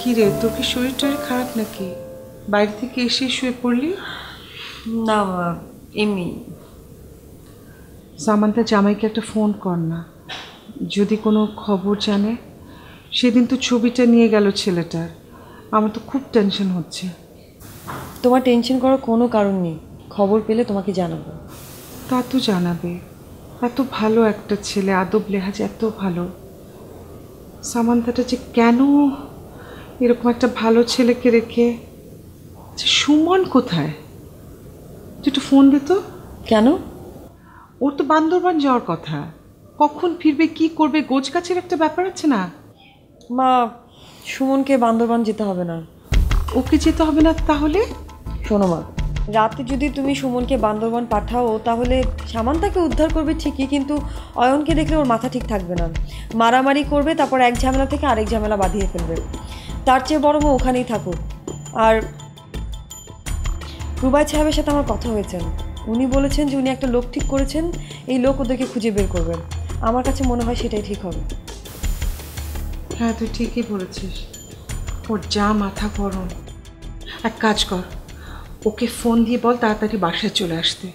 কি রে, তোর কি শরীর টরীর খারাপ নাকি? বাইরে থেকে এসে শুয়ে পড়লি? না এমনি। সামান্তা জামাইকে একটা ফোন কর না, যদি কোনো খবর জানে। সেদিন তো ছবিটা নিয়ে গেল ছেলেটার, আমার তো খুব টেনশন হচ্ছে। তোমার টেনশন করার কোনো কারণ নেই, খবর পেলে তোমাকে জানাবো। তা তো জানাবে, এত ভালো একটা ছেলে, আদব লেহাজ এত ভালো। সামান্তাটা যে কেন এরকম একটা ভালো ছেলেকে রেখে। সুমন কোথায়? তুই একটু ফোন দে তো। কেন? ওর তো বান্দরবান যাওয়ার কথা, কখন ফিরবে, কি করবে, গোছ গাছের একটা ব্যাপার আছে না? মা, সুমনকে বান্দরবান যেতে হবে না। ওকে যেতে হবে না তাহলে? শোনো মা, রাতে যদি তুমি সুমনকে বান্দরবান পাঠাও তাহলে সামান্তাকে উদ্ধার করবে ঠিকই, কিন্তু অয়নকে দেখলে ওর মাথা ঠিক থাকবে না, মারামারি করবে, তারপর এক ঝামেলা থেকে আরেক ঝামেলা বাঁধিয়ে ফেলবে। তার চেয়ে বরং ওখানেই থাকুক। আর রুবাই সাহেবের সাথে আমার কথা হয়েছে, উনি বলেছেন যে উনি একটা লোক ঠিক করেছেন, এই লোক ওদেরকে খুঁজে বের করবেন। আমার কাছে মনে হয় সেটাই ঠিক হবে। হ্যাঁ, তুই ঠিকই বলেছিস। ওর যা মাথা গরম। এক কাজ কর, ওকে ফোন দিয়ে বল তাড়াতাড়ি বাসায় চলে আসতে।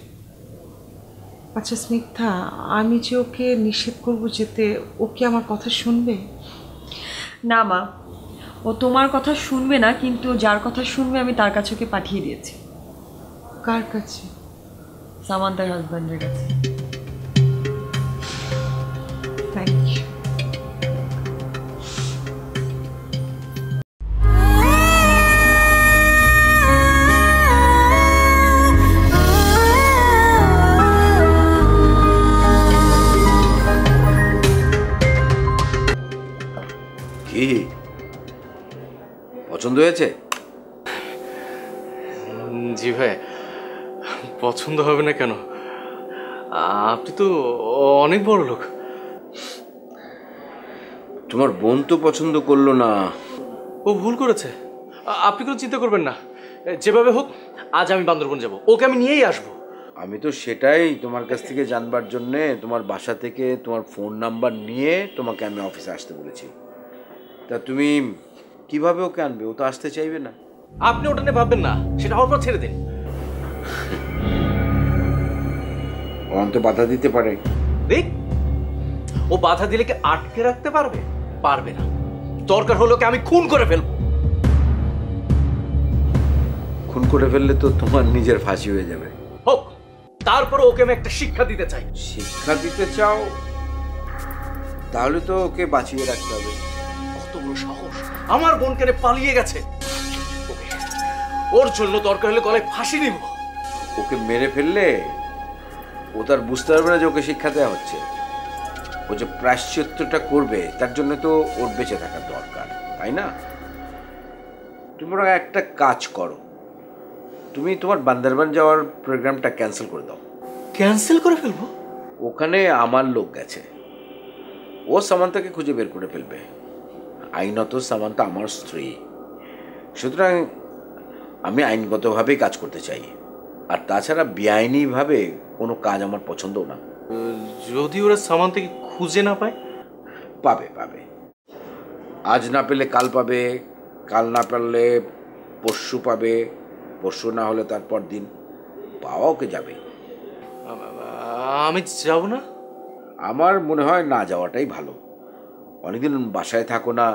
আচ্ছা স্নিগ্ধা, আমি যে ওকে নিষেধ করবো যেতে, ও কি আমার কথা শুনবে? না মা, ও তোমার কথা শুনবে না, কিন্তু যার কথা শুনবে আমি তার কাছে ওকে পাঠিয়ে দিয়েছি। কার কাছে? সামান্তার হাজব্যান্ডের কাছে। Thank you. কি পছন্দ হয়েছে? জি ভাই, পছন্দ হবে না কেন? আপনি তো অনেক বড় লোক। তোমার বোন তো পছন্দ করলো না। ও ভুল করেছে, আপনি কোনো চিন্তা করবেন না। যেভাবে হোক আজ আমি বান্দরবন যাব, ওকে আমি নিয়েই আসবো। আমি তো সেটাই তোমার কাছ থেকে জানবার জন্যে তোমার বাসা থেকে তোমার ফোন নাম্বার নিয়ে তোমাকে আমি অফিসে আসতে বলেছি। তা তুমি কিভাবে ওকে আনবে? ও তো আসতে চাইবে না। আপনি ওটা নিয়ে ভাববেন না, সেটা হওয়ার পর ছেড়ে দিন। অন্ত বাধা দিতে পারে। দেখ, ও বাধা দিলে কি আটকে রাখতে পারবে? পারবে না। দরকার হলো কি আমি খুন করে ফেলবো। খুন করে ফেললে তো তোমার নিজের ফাঁসি হয়ে যাবে। হোক, তারপরে ওকে আমি একটা শিক্ষা দিতে চাই। শিক্ষা দিতে চাও? তাহলে তো ওকে বাঁচিয়ে রাখতে হবে। কত বড় সাহস, আমার বোনকে পালিয়ে গেছে। ওর জন্য দরকার হলে গলায় ফাঁসি দিব। ওকে মেরে ফেললে ও তার বুঝতে পারবে না যে ওকে শিক্ষা দেওয়া হচ্ছে। ও যে প্রায়শ্চিত্তটা করবে তার জন্য তো ওর বেঁচে থাকা দরকার, তাই না? তুমি বরং একটা কাজ করো, তুমি তোমার বান্দরবান যাওয়ার প্রোগ্রামটা ক্যান্সেল করে দাও। ক্যান্সেল করে ফেলবো? ওখানে আমার লোক গেছে, ও সামান্তাকে খুঁজে বের করে ফেলবে। আইনত সামান্তা আমার স্ত্রী, সুতরাং আমি আইনগতভাবেই কাজ করতে চাই। আর তাছাড়া বেআইনিভাবে কোনো কাজ আমার পছন্দও না। যদি ওরা সামান্তাকে খুঁজে না পায়? পাবে পাবে, আজ না পেলে কাল পাবে, কাল না পারলে পরশু পাবে, পরশু না হলে তারপর দিন পাওয়া ওকে যাবে। আমি যাব না? আমার মনে হয় না যাওয়াটাই ভালো। অনেকদিন বাসায় থাকো না,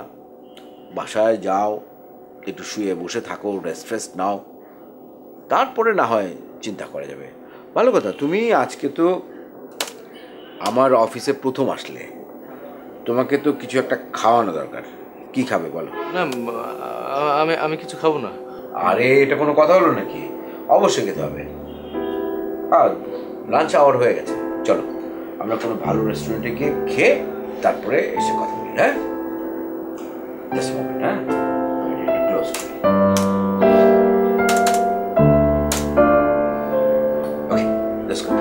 বাসায় যাও, একটু শুয়ে বসে থাকো, রেস্ট ফ্রেস্ট নাও, তারপরে না হয় চিন্তা করা যাবে। ভালো কথা, তুমি আজকে তো আমার অফিসে প্রথম আসলে, তোমাকে তো কিছু একটা খাওয়ানো দরকার। কি খাবে বলো? না, আমি কিছু খাবো না। আরে এটা কোনো কথা হলো নাকি? অবশ্যই খেতে হবে। আর লাঞ্চ আওয়ার হয়ে গেছে, চলো আমরা কোনো ভালো রেস্টুরেন্টে গিয়ে খেয়ে তারপরে এসে কথা বলি। হ্যাঁ, জাস্ট মোমেন্ট। হ্যাঁ, ক্লোজ করি। ওকে, লেটস গো।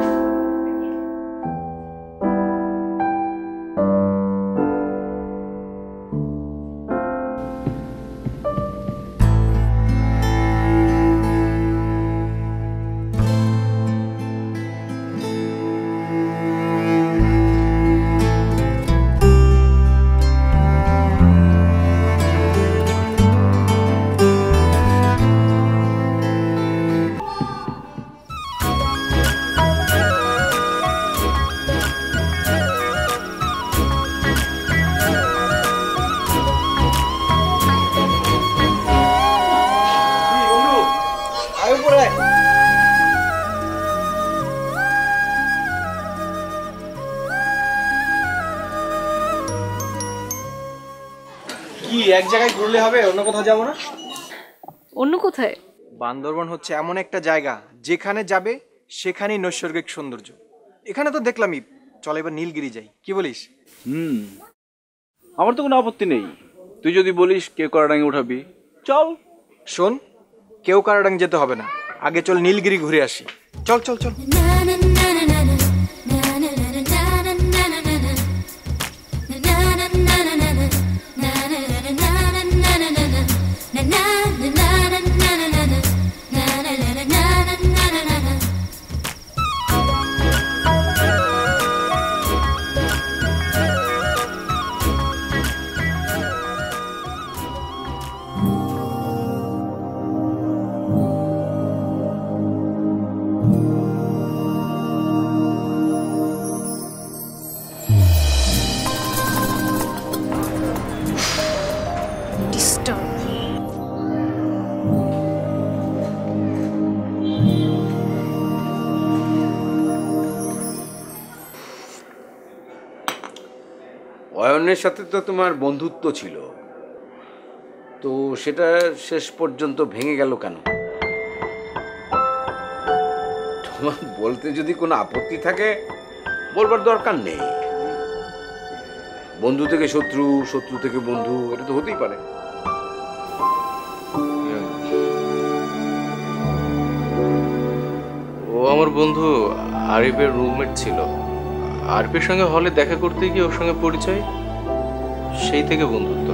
এক জায়গায় ঘুরলে হবে, অন্য কোথাও যাবো না? অন্য কোথায়? বান্দরবন হচ্ছে এমন একটা জায়গা যেখানে যাবে সেখানেই নৈসর্গিক সৌন্দর্য। এখানে তো দেখলামই, চল এবার নীলগিরি যাই, কি বলিস? আমার তো কোনো আপত্তি নেই, তুই যদি বলিস কেওক্রাডাঙ্গি উঠাবি চল। শোন, কেউ কারাডাং যেতে হবে না, আগে চল নীলগিরি ঘুরে আসি। চল চল চল। অয়নের সাথে তো তোমার বন্ধুত্ব ছিল, তো সেটা শেষ পর্যন্ত ভেঙে গেল কেন? তোমার বলতে যদি কোনো আপত্তি থাকে বলবার দরকার নেই। বন্ধু থেকে শত্রু, শত্রু থেকে বন্ধু, এটা তো হতেই পারে। ও আমার বন্ধু আরিফের রুমমেট ছিল। আরিফের সঙ্গে হলে দেখা করতে গিয়ে ওর সঙ্গে পরিচয়, সেই থেকে বন্ধুত্ব।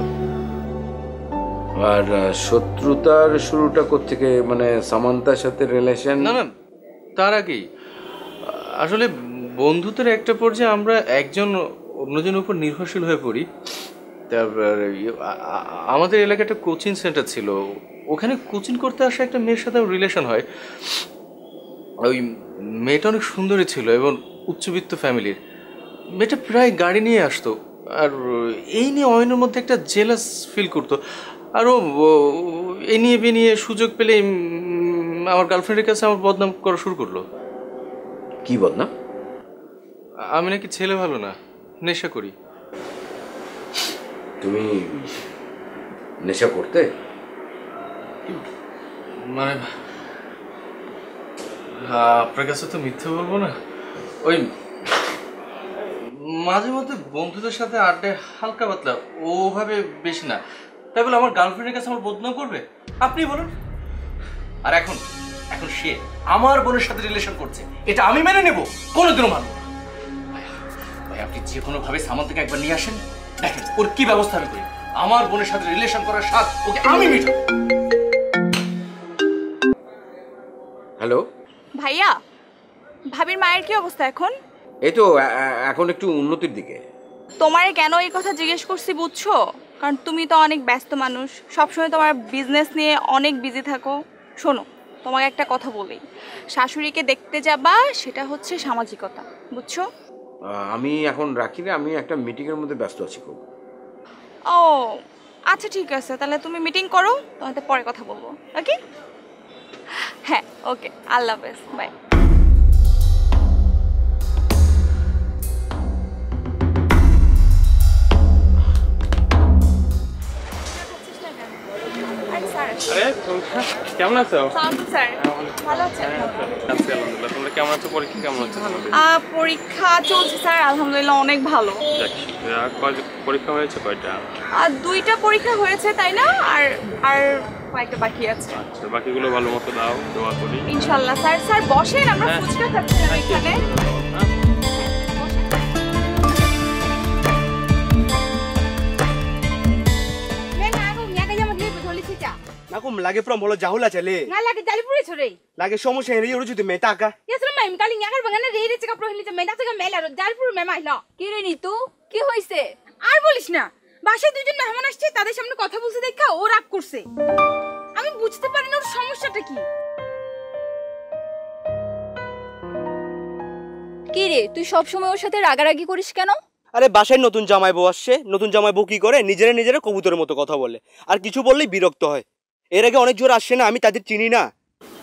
আর শত্রুতার শুরুটা কোত্থেকে? মানে সামান্তার সাথে রিলেশন? না না, তার আগেই। আসলে বন্ধুত্বের একটা পর্যায়ে আমরা একজন অন্যজনের উপর নির্ভরশীল হয়ে পড়ি। তারপর আমাদের এলাকায় একটা কোচিং সেন্টার ছিল, ওখানে কোচিং করতে আসা একটা মেয়ের সাথে রিলেশন হয়। ওই মেয়েটা অনেক সুন্দরী ছিল এবং উচ্চবিত্ত ফ্যামিলির। মেয়েটা প্রায় গাড়ি নিয়ে আসতো, আর এই নিয়ে অয়নের মধ্যে একটা জেলাস ফিল করতো। আর ও এই নিয়ে নিয়ে সুযোগ পেলে আমার গার্লফ্রেন্ডের কাছে আমার বদনাম করা শুরু করলো। কি বদনাম? আমি নাকি ছেলে ভালো না, নেশা করি। তুমি নেশা করতে? মানে আপনার কাছে তো মিথ্যে বলবো না, ওই মাঝে মধ্যে বন্ধুদের সাথে আড্ডায় হালকা পাতলা, ওভাবে বেশি না। তাই বলে আমার গার্লফ্রেন্ডের কাছে আমার বদনাম করবে? আপনি বলুন। আর এখন এখন সে আমার বোনের সাথে রিলেশন করছে, এটা আমি মেনে নেব? কোনোদিনও মানব না। ভাই আপনি যে কোনো ভাবে সামান্তকে একবার নিয়ে আসেন, দেখেন ওর কি ব্যবস্থা আমি করি। আমার বোনের সাথে রিলেশন করার স্বাদ ওকে আমি মেটাবো। হ্যালো ভাইয়া, ভাবির মায়ের কি অবস্থা এখন? এই তো এখন একটু উন্নতির দিকে। তোমারে কেন এই কথা জিজ্ঞেস করছি বুঝছো? কারণ তুমি তো অনেক ব্যস্ত মানুষ, সবসময় তোমার বিজনেস নিয়ে অনেক বিজি থাকো। শোনো, তোমাকে একটা কথা বলি, শাশুড়িকে দেখতে যাবা সেটা হচ্ছে সামাজিকতা, বুঝছো? আমি এখন রাখি না, আমি একটা মিটিংয়ের মধ্যে ব্যস্ত আছি খুব। ও আচ্ছা ঠিক আছে, তাহলে তুমি মিটিং করো, তোমাদের পরে কথা বলবো। ওকে? হ্যাঁ ওকে, আল্লাহ হাফেজ, বাই। কেমন আছো? স্যার ভালো আছেন? আলহামদুলিল্লাহ। তোমরা কেমন আছো? পরীক্ষা কেমন হচ্ছে তোমাদের? পরীক্ষা চলছে স্যার, আলহামদুলিল্লাহ অনেক ভালো। পরীক্ষা হয়েছে কয়টা? দুইটা পরীক্ষা হয়েছে তাই না, আর আর কয়েকটা বাকি আছে। আচ্ছা, বাকিগুলো ভালো মতো দাও, দোয়া করি ইনশাআল্লাহ। স্যার স্যার বসেন, আমরা ফুচকা খাচ্ছিলাম এখানে। Nakum lagi from bolo jahula chale. Nga lagi dali puri chore. Lagi সমস্যা হেরি ওর যদি মেটা কা। Yesro mai mkali nyagar bangana re re cheka prohili che meta cheka mela ro dali puri mema hilo. কি রে নিতু, কি হইছে? আর বলিস না, বাসায় দুইজন মেহমান আসছে, তাদের সামনে কথা বলতে দেখা ও রাগ করছে। আমি বুঝতে পারি না ওর সমস্যাটা কি। কি রে, তুই সব সময় ওর সাথে রাগারাগি করিস কেন? আরে বাসায় নতুন জামাই বউ আসছে, নতুন জামাই বউ কি করে নিজেরা নিজেরা কবুতরের মতো কথা বলে, আর কিছু বললেই বিরক্ত হয়। এর আগে অনেক জোর আসছে না, আমি তাদের চিনি না।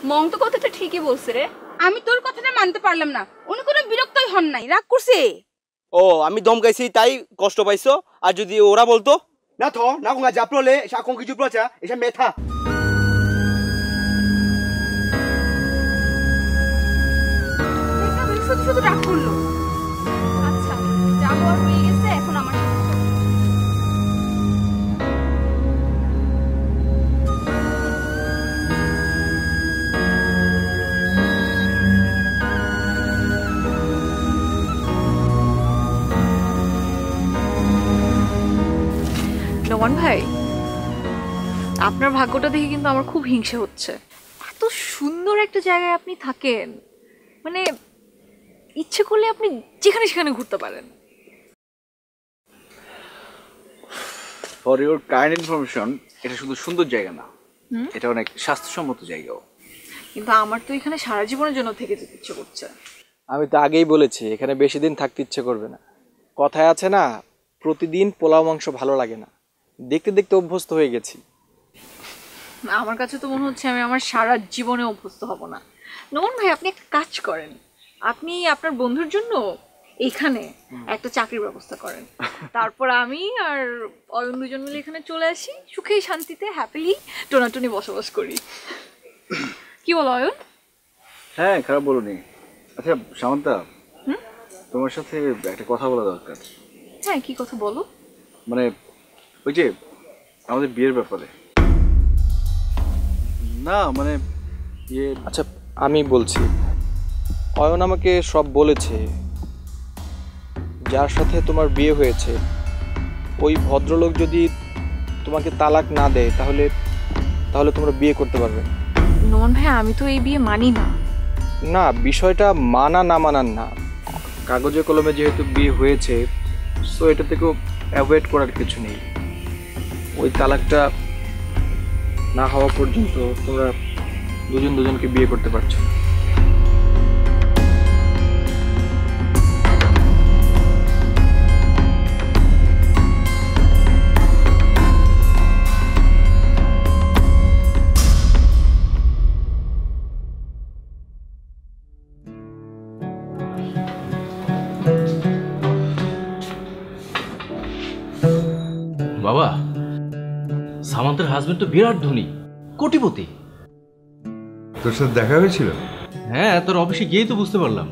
মং তো কথাটা ঠিকই বলছে রে। আমি তোর কথাটা মানতে পারলাম না, উনি কোনো বিরক্তই হন নাই, রাগ করছে। ও আমি ধমকাইছি তাই কষ্ট পাইছো, আর যদি ওরা বলতো Na to, na ko nga japlo le, sa kong kijuplo cha, isa metha. শুধু শুধু রাগ করলো। আচ্ছা যা হওয়ার হয়ে গেছে, এখন আমার সাথে চলো। নোমান ভাই, আপনার ভাগ্যটা দেখে কিন্তু আমার খুব হিংসে হচ্ছে। এত সুন্দর একটা জায়গায় আপনি থাকেন, মানে ইচ্ছে করলে আপনি যেখানে সেখানে ঘুরতে পারেন। ফর ইউর কাইন্ড ইনফরমেশন, এটা শুধু সুন্দর জায়গা না, এটা অনেক স্বাস্থ্যসম্মত জায়গাও। কিন্তু আমার তো এখানে সারা জীবনের জন্য থেকে যেতে ইচ্ছে করছে। আমি তো আগেই বলেছি এখানে বেশি দিন থাকতে ইচ্ছে করবে না। কথায় আছে না, প্রতিদিন পোলাও মাংস ভালো লাগে না, দেখতে দেখতে অভ্যস্ত হয়ে গেছি। আমার কাছে তো মনে হচ্ছে আমি আমার সারা জীবনে অভ্যস্ত হব না। নোমান ভাই, আপনি একটা কাজ করেন, আপনি আপনার বন্ধুর জন্য এখানে একটা চাকরির ব্যবস্থা করেন, তারপর আমি আর অয়ন দুজন মিলে এখানে চলে আসি, সুখে শান্তিতে হ্যাপিলি টোনাটুনি বসবাস করি। কি বলো অয়ন? হ্যাঁ, খারাপ বলুনি। আচ্ছা সামান্তা, তোমার সাথে একটা কথা বলা দরকার। হ্যাঁ, কি কথা বলো? মানে ওই যে আমাদের বিয়ের ব্যাপারে। না মানে ইয়ে, আচ্ছা আমি বলছি, অয়ন আমাকে সব বলেছে। যার সাথে তোমার বিয়ে হয়েছে ওই ভদ্রলোক যদি তোমাকে তালাক না দেয় তাহলে তাহলে তোমরা বিয়ে করতে পারবে না। নোমান ভাই, আমি তো এই বিয়ে মানি না। না, বিষয়টা মানা না মানার না, কাগজে কলমে যেহেতু বিয়ে হয়েছে, সো এটা থেকেও অ্যাভয়েড করার কিছু নেই। ওই তালাকটা না হওয়া পর্যন্ত তোমরা দুজন দুজনকে বিয়ে করতে পারছো। বাবা, সামান্তের হাজবেন্ড তো বিরাট ধনী, কোটিপতি। তোর সাথে দেখা হয়েছিল? হ্যাঁ, তোর অফিসে গিয়েই তো বুঝতে পারলাম।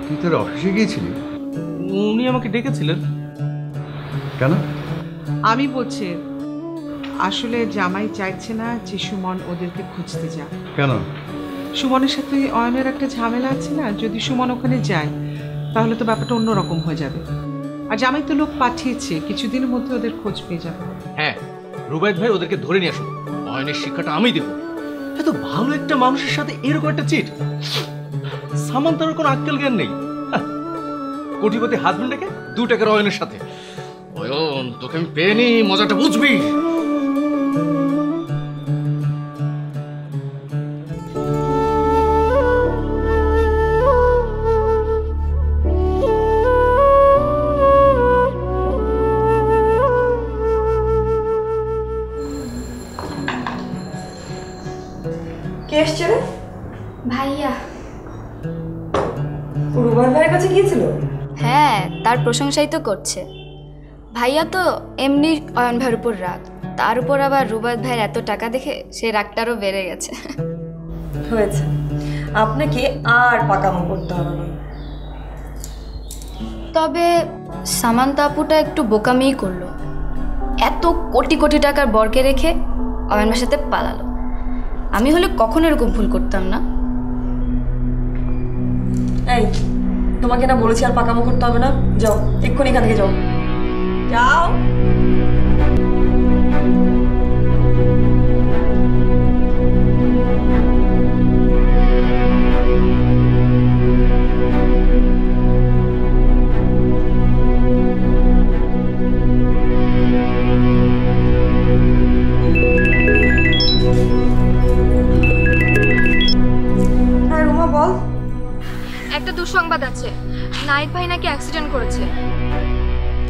তুই তোর অফিসে গিয়েছিলি? উনি আমাকে ডেকেছিলেন। কেন? আমি বলছি আসলে জামাই চাইছে না যে সুমন ওদেরকে খুঁজতে যাক। কেন? সুমনের সাথে অয়নের একটা ঝামেলা আছে না, যদি সুমন ওখানে যায় তাহলে তো ব্যাপারটা অন্যরকম হয়ে যাবে। আর জামাই তো লোক পাঠিয়েছে, কিছুদিনের মধ্যে ওদের খোঁজ পেয়ে যাবে। হ্যাঁ, রুবায়েত ভাই ওদেরকে ধরে নিয়ে আসুন, অয়নের শিক্ষাটা আমি দেবো। এত ভালো একটা মানুষের সাথে এরকম একটা চিট, সামান্তার কোনো আক্কেল জ্ঞান নেই। কোটিপতি হাজবেন্ড ডেকে 2 টাকার অয়নের সাথে। অয়ন, তোকে আমি পেয়ে নি, মজাটা বুঝবি। কে এসছে রে? ভাইয়া। রুবাই ভাইয়ের কাছে গিয়েছিল? হ্যাঁ, তার প্রশংসাই তো করছে। ভাইয়া তো এমনি অয়ন ভাইয়ের উপর রাগ, তার উপর আবার রুবাই ভাইয়ের এত টাকা দেখে সেই রাগটারও বেড়ে গেছে। হয়েছে, আপনাকে আর পাকামো করতে হবে না। তবে সামান্তা আপুটা একটু বোকামিই করলো, এত কোটি কোটি টাকার বরকে রেখে অয়ন ভাইয়ের সাথে পালালো। আমি হলে কখনো এরকম ভুল করতাম না। এই, তোমাকে না বলেছি আর পাকামো করতে হবে না? যাও এক্ষুনি এখান থেকে যাও, যাও। একটা দুঃসংবাদ আছে, নায়ক ভাই নাকি অ্যাক্সিডেন্ট করেছে।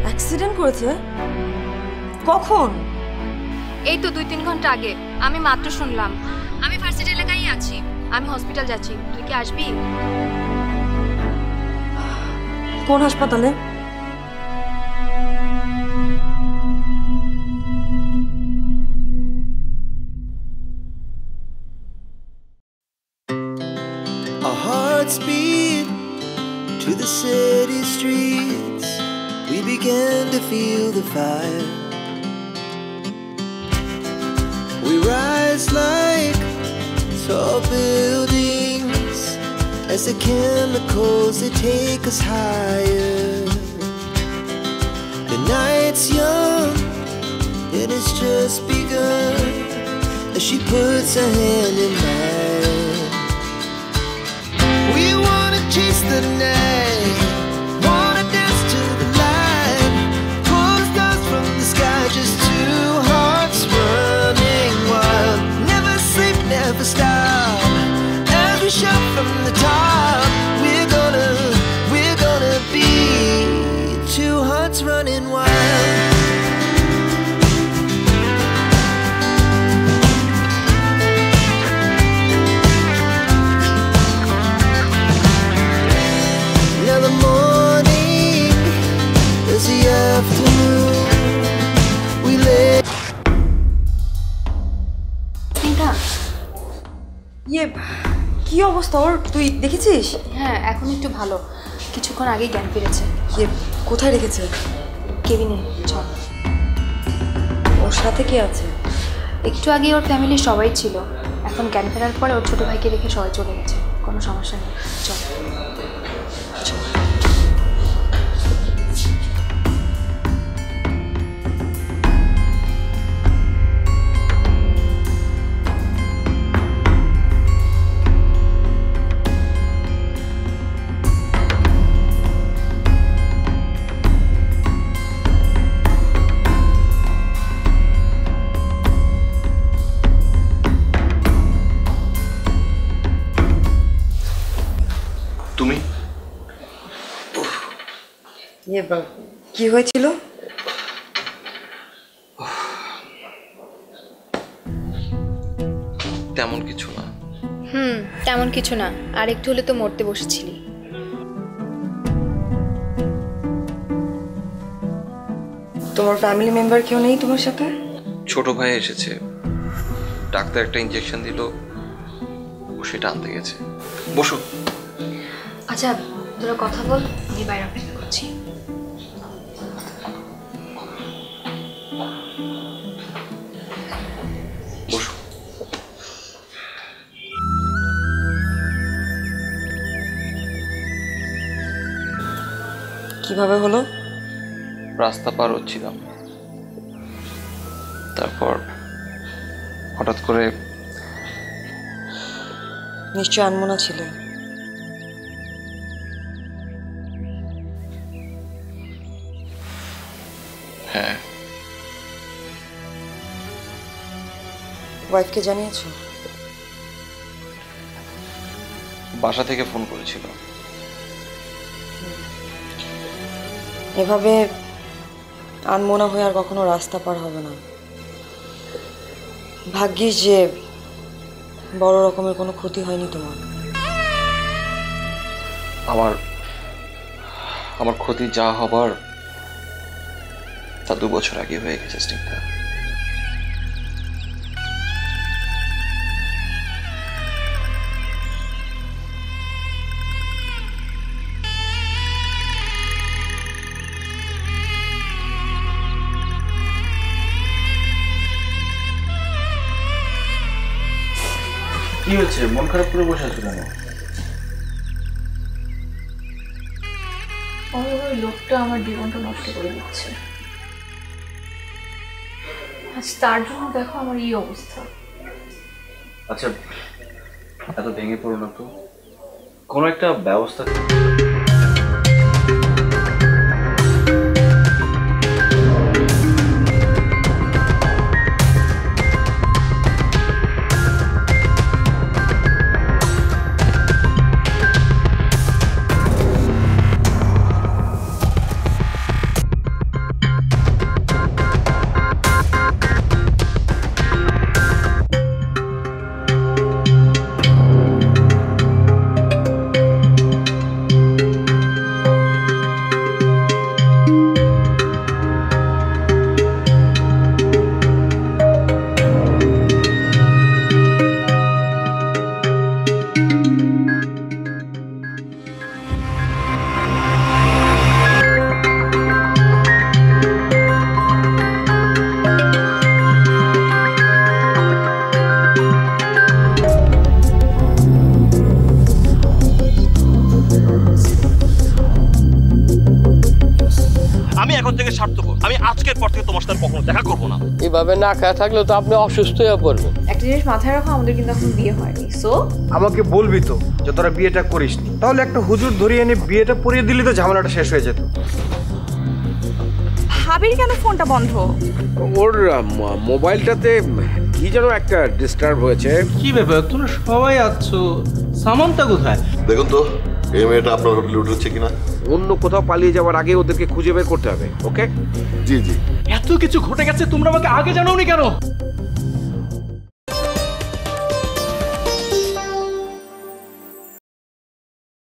অ্যাক্সিডেন্ট করেছে? কখন? এই তো 2-3 ঘন্টা আগে, আমি মাত্র শুনলাম। আমি ভার্সিটি এলাকায় আছি, আমি হসপিটাল যাচ্ছি, তুই কি আসবি? কোন হাসপাতালে? the city streets, we began to feel the fire. We rise like tall buildings as the chemicals, they take us higher. The night's young and it's just begun as she puts her hand in mine. We wanna chase the night, wanna dance to the light, pull the stars from the sky, just two hearts running wild. Never sleep, never stop, as we shout from the top. We're gonna be two hearts running wild. Now the morning is the afternoon. We lay. কি অবস্থা ওর, তুই দেখেছিস? হ্যাঁ, এখন একটু ভালো, কিছুক্ষণ আগেই জ্ঞান ফিরেছে। কোথায় রেখেছে? কেবিনে, চল। ওর সাথে কে আছে? একটু আগে ওর ফ্যামিলির সবাই ছিল, এখন জ্ঞান ফেরার পরে ওর ছোট ভাইকে রেখে সবাই চলে গেছে, কোনো সমস্যা নেই, চল। তুমি কি হয়েছিল? তেমন কিছু না। তেমন কিছু না, আর একটু হলে তো মরতে বসেছিলি। তোমার ফ্যামিলি মেম্বার কেউ নেই তোমার সাথে? ছোট ভাই এসেছে, ডাক্তার একটা ইনজেকশন দিল, ও সেটা আনতে গেছে। বসো। আচ্ছা, তোরা কথা বল, আমি বাইরে অপেক্ষা করছি। বসো। কিভাবে হলো? রাস্তা পার হচ্ছিলাম, তারপর হঠাৎ করে। নিশ্চয় আনমনা ছিল। হ্যাঁ। ওয়াইফকে জানিয়েছো? বাসা থেকে ফোন করেছিল। এভাবে আনমনা হয়ে আর কখনো রাস্তা পার হবে না। ভাগ্যিস যে বড় রকমের কোনো ক্ষতি হয়নি তোমার। আমার ক্ষতি যা হবার তা 2 বছর আগে হয়ে গেছে স্নিগ্ধা। কি হয়েছে, মন খারাপ করে বসে আছো কেন? ওই লোকটা আমার জীবনটা নষ্ট করে দিচ্ছে, আজ তার জন্য দেখো আমার এই অবস্থা। আচ্ছা, এত ভেঙে পড়ো না তো, কোনো একটা ব্যবস্থা। আজকের পর থেকে তোমার সাথে কখনো দেখা করবো না। এভাবে না খায় থাকলে তো আপনি অসুস্থ হয়ে পড়বেন। একটা জিনিস মাথায় রাখো, আমাদের কিন্তু এখন বিয়ে হয়নি। সো আমাকে বলবি তো যে তোরা বিয়েটা করিসনি, তাহলে একটা হুজুর ধরিয়ে এনে বিয়েটা পড়িয়ে দিলে তো ঝামেলাটা শেষ হয়ে যেত। ভাবির কেন ফোনটা বন্ধ? ওর মোবাইলটাতে কি যেন একটা ডিস্টার্ব হয়েছে। কি ব্যাপার, তোমরা সবাই আছো, সামান্তা কোথায়? দেখুন তো এই মেয়েটা আপনার হোটেলে উঠেছে কিনা। অন্য কোথাও পালিয়ে যাওয়ার আগে ওদেরকে খুঁজে বের করতে হবে। ওকে? জি জি। এত কিছু ঘটে গেছে, তোমরা আমাকে আগে জানাওনি কেন?